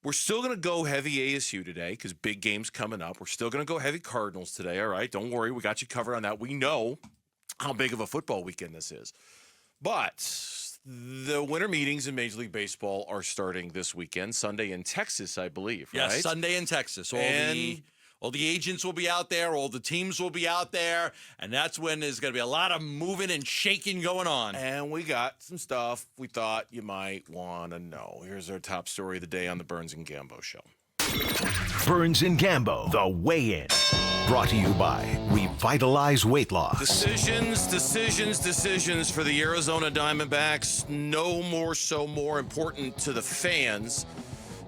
We're still going to go heavy ASU today because big game's coming up. We're still going to go heavy Cardinals today. All right, don't worry. We got you covered on that. We know how big of a football weekend this is. But the winter meetings in Major League Baseball are starting this weekend, Sunday in Texas, I believe, right? Yes, Sunday in Texas. All the agents will be out there. All the teams will be out there. And that's when there's going to be a lot of moving and shaking going on. And we got some stuff we thought you might want to know. Here's our top story of the day on the Burns and Gambo show. Burns and Gambo, the weigh-in. Brought to you by Revitalize Weight Loss. Decisions for the Arizona Diamondbacks. No more important to the fans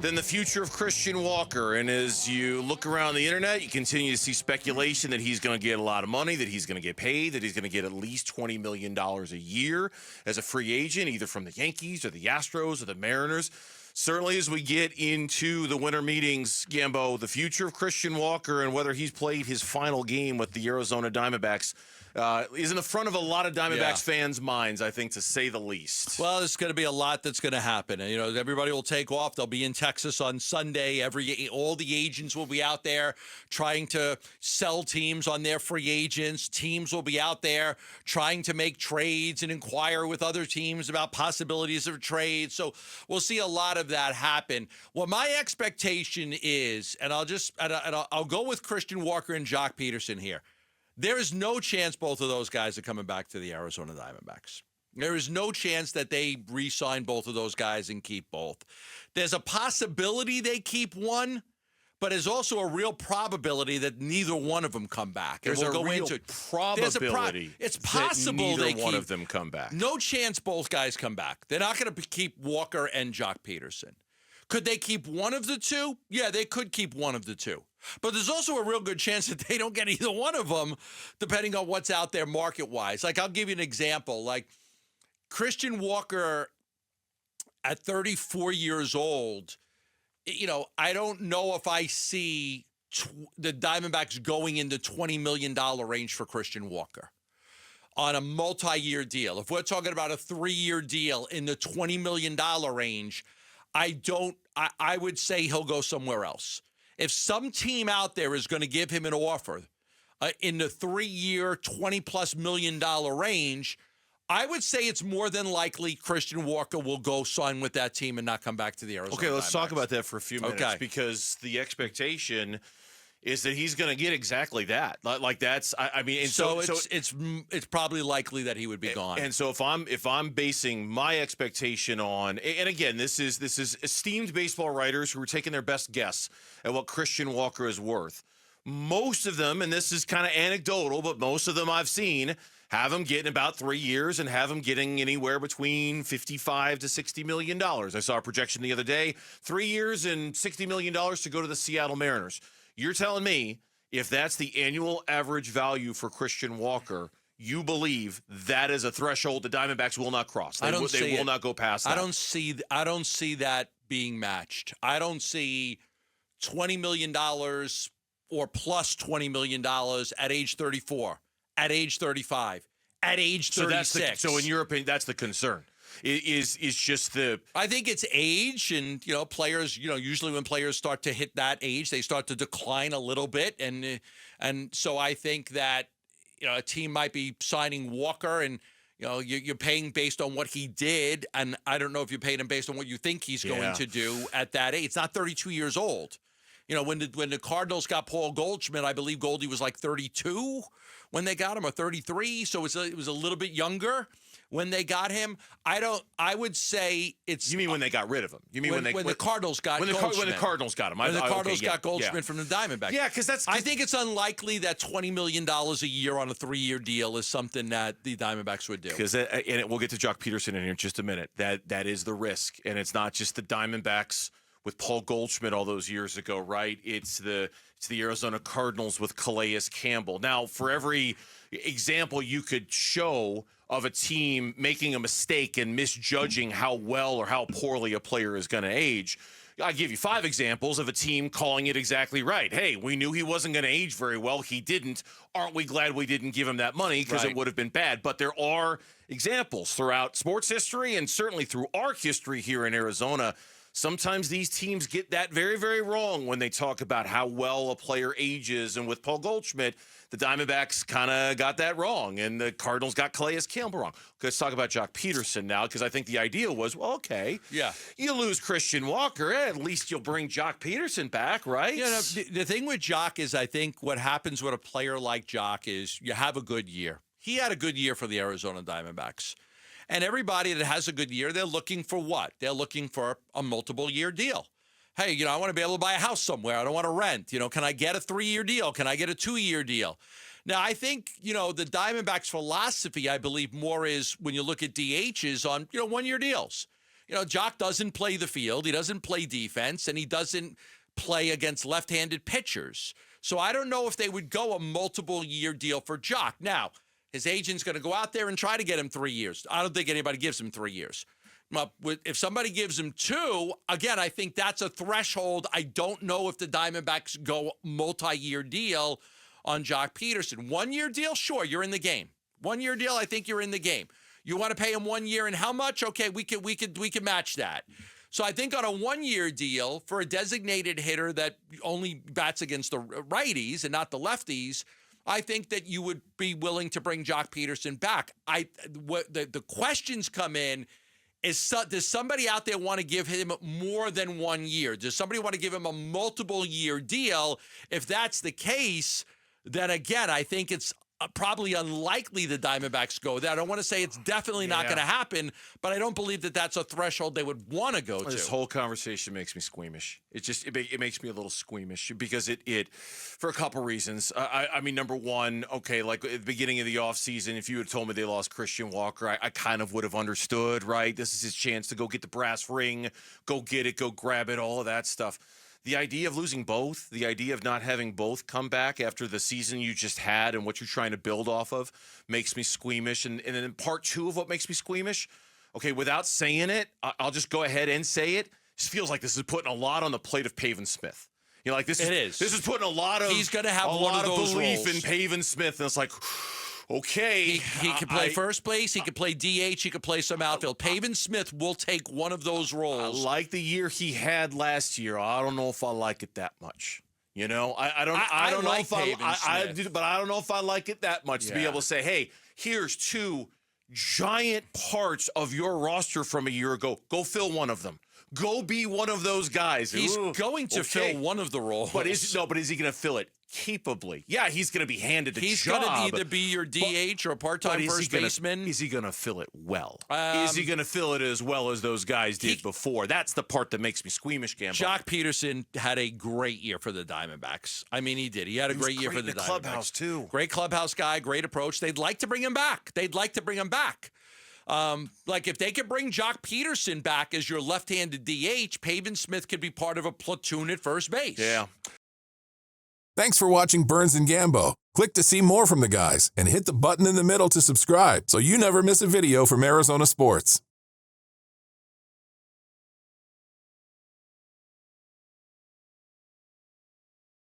than the future of Christian Walker. And as you look around the internet, you continue to see speculation that he's going to get a lot of money, that he's going to get paid, that he's going to get at least $20 million a year as a free agent, either from the Yankees or the Astros or the Mariners. Certainly as we get into the winter meetings, Gambo, the future of Christian Walker and whether he's played his final game with the Arizona Diamondbacks is in the front of a lot of Diamondbacks fans' minds, I think, to say the least. Well, there's going to be a lot that's going to happen. And, everybody will take off. They'll be in Texas on Sunday. All the agents will be out there trying to sell teams on their free agents. Teams will be out there trying to make trades and inquire with other teams about possibilities of trade. So we'll see a lot of that happen. Well, my expectation is, and I'll go with Christian Walker and Jock Pederson here. There is no chance both of those guys are coming back to the Arizona Diamondbacks. There is no chance that they re-sign both of those guys and keep both. There's a possibility they keep one, but there's also a real probability that neither one of them come back. There's a real probability it's possible that neither one of them come back. No chance both guys come back. They're not going to keep Walker and Jock Pederson. Could they keep one of the two? Yeah, they could keep one of the two. But there's also a real good chance that they don't get either one of them, depending on what's out there market-wise. Like, I'll give you an example. Like, Christian Walker at 34 years old, I don't know if I see the Diamondbacks going in the $20 million range for Christian Walker on a multi-year deal. If we're talking about a 3-year deal in the $20 million range, I would say he'll go somewhere else. If some team out there is going to give him an offer in the 3-year, $20+ million range, I would say it's more than likely Christian Walker will go sign with that team and not come back to the Arizona Okay, let's Diamondbacks. talk about that for a few minutes because the expectation is that he's going to get exactly that. Like that's, I mean, and so it's probably likely that he would be gone. And so if I'm basing my expectation on, and again, this is esteemed baseball writers who are taking their best guess at what Christian Walker is worth. Most of them, and this is kind of anecdotal, but most of them I've seen have him getting about 3 years and have him getting anywhere between $55 to $60 million. I saw a projection the other day, 3 years and $60 million to go to the Seattle Mariners. You're telling me if that's the annual average value for Christian Walker, you believe that is a threshold the Diamondbacks will not cross. They will not go past that. I don't see that being matched. I don't see $20 million or plus $20 million at age 34, at age 35, at age 36. So in your opinion, that's the concern. Is just the. I think it's age, and players. Usually when players start to hit that age, they start to decline a little bit, and so I think that a team might be signing Walker, and you're paying based on what he did, and I don't know if you paid him based on what you think he's going to do at that age. It's not 32 years old. When the Cardinals got Paul Goldschmidt, I believe Goldie was like 32 when they got him, or 33, so it was a little bit younger. When they got him, I would say it's. You mean when they got rid of him? You mean when the Cardinals got Goldschmidt? When the Cardinals got him. When the Cardinals got Goldschmidt from the Diamondbacks. Yeah, because that's. I think it's unlikely that $20 million a year on a 3-year deal is something that the Diamondbacks would do. Because we'll get to Jock Pederson in here in just a minute. That is the risk, and it's not just the Diamondbacks with Paul Goldschmidt all those years ago, right? It's the Arizona Cardinals with Calais Campbell. Now, for every example you could show of a team making a mistake and misjudging how well or how poorly a player is going to age, I'll give you 5 examples of a team calling it exactly right. Hey, we knew he wasn't going to age very well. He didn't. Aren't we glad we didn't give him that money because it would have been bad? But there are examples throughout sports history and certainly through our history here in Arizona Sometimes these teams get that very, very wrong when they talk about how well a player ages. And with Paul Goldschmidt, the Diamondbacks kind of got that wrong, and the Cardinals got Calais Campbell wrong. Let's talk about Jock Pederson now, because I think the idea was, well, okay, Yeah. you lose Christian Walker, at least you'll bring Jock Pederson back, right? Yeah, no, the thing with Jock is I think what happens with a player like Jock is you have a good year. He had a good year for the Arizona Diamondbacks. And everybody that has a good year, they're looking for what? They're looking for a multiple-year deal. Hey, I want to be able to buy a house somewhere. I don't want to rent. Can I get a 3-year deal? Can I get a 2-year deal? Now, I think, the Diamondbacks' philosophy, I believe, more is when you look at DHs on, 1-year deals. Jock doesn't play the field. He doesn't play defense, and he doesn't play against left-handed pitchers. So I don't know if they would go a multiple-year deal for Jock. Now, his agent's going to go out there and try to get him 3 years. I don't think anybody gives him 3 years. If somebody gives him 2, again, I think that's a threshold. I don't know if the Diamondbacks go multi-year deal on Jock Pederson. 1-year deal, sure, you're in the game. 1-year deal, I think you're in the game. You want to pay him 1 year and how much? Okay, we can match that. So I think on a 1-year deal for a designated hitter that only bats against the righties and not the lefties, I think that you would be willing to bring Jock Pederson back. The questions come in is, does somebody out there want to give him more than 1 year? Does somebody want to give him a multiple-year deal? If that's the case, then again, I think it's probably unlikely the Diamondbacks go there. I don't want to say it's definitely not going to happen, but I don't believe that that's a threshold they would want to go to. This whole conversation makes me squeamish. It makes me a little squeamish because it for a couple reasons. I mean, number one, okay, like at the beginning of the offseason, if you had told me they lost Christian Walker, I kind of would have understood, right? This is his chance to go get the brass ring, go get it, go grab it, all of that stuff. The idea of losing both, the idea of not having both come back after the season you just had and what you're trying to build off of makes me squeamish. And then part 2 of what makes me squeamish, okay, without saying it, I'll just go ahead and say it. It feels like this is putting a lot on the plate of Pavin Smith. Like this is putting a lot of he's going to have a lot of those belief roles in Pavin Smith, and it's like, okay, he can play first base, he can play DH, he can play some outfield. Pavin Smith will take one of those roles. I like the year he had last year. I don't know if I like it that much. I don't know if I do, but I don't know if I like it that much to be able to say, hey, here's 2 giant parts of your roster from a year ago. Go fill one of them. Go be one of those guys. He's going to fill one of the roles. But is he going to fill it capably? Yeah, he's going to be handed a job. He's going to either be your DH or a part-time first baseman. Is he going to fill it well? Is he going to fill it as well as those guys did before? That's the part that makes me squeamish, Gambo. Jock Pederson had a great year for the Diamondbacks. I mean, he did. He had a great year for the Diamondbacks. Clubhouse, too. Great clubhouse guy, great approach. They'd like to bring him back. Like if they could bring Jock Pederson back as your left-handed DH, Pavin Smith could be part of a platoon at first base. Yeah. Thanks for watching Burns and Gambo. Click to see more from the guys and hit the button in the middle to subscribe so you never miss a video from Arizona sports.